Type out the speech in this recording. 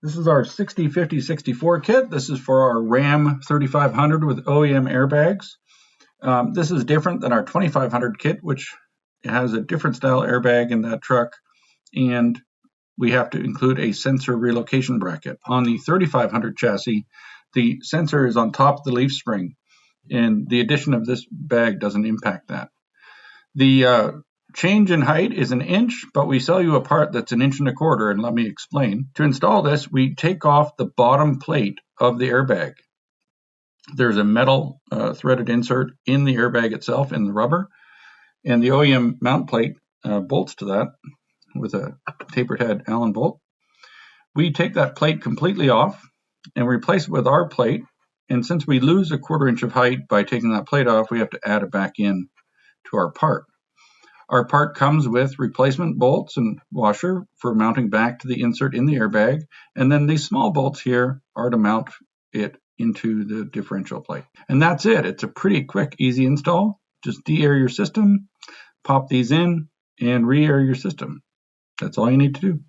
This is our 60-50-64 kit. This is for our Ram 3500 with OEM airbags. This is different than our 2500 kit, which has a different style airbag in that truck, and we have to include a sensor relocation bracket. On the 3500 chassis, the sensor is on top of the leaf spring, and the addition of this bag doesn't impact that. The change in height is 1 inch, but we sell you a part that's 1.25 inches, and let me explain. To install this, we take off the bottom plate of the airbag. There's a metal threaded insert in the airbag itself, in the rubber, and the OEM mount plate bolts to that with a tapered head Allen bolt. We take that plate completely off and replace it with our plate, and since we lose 1/4 inch of height by taking that plate off, we have to add it back in to our part. Our part comes with replacement bolts and washer for mounting back to the insert in the airbag, and then these small bolts here are to mount it into the differential plate. And that's it. It's a pretty quick, easy install. Just de-air your system, pop these in, and re-air your system. That's all you need to do.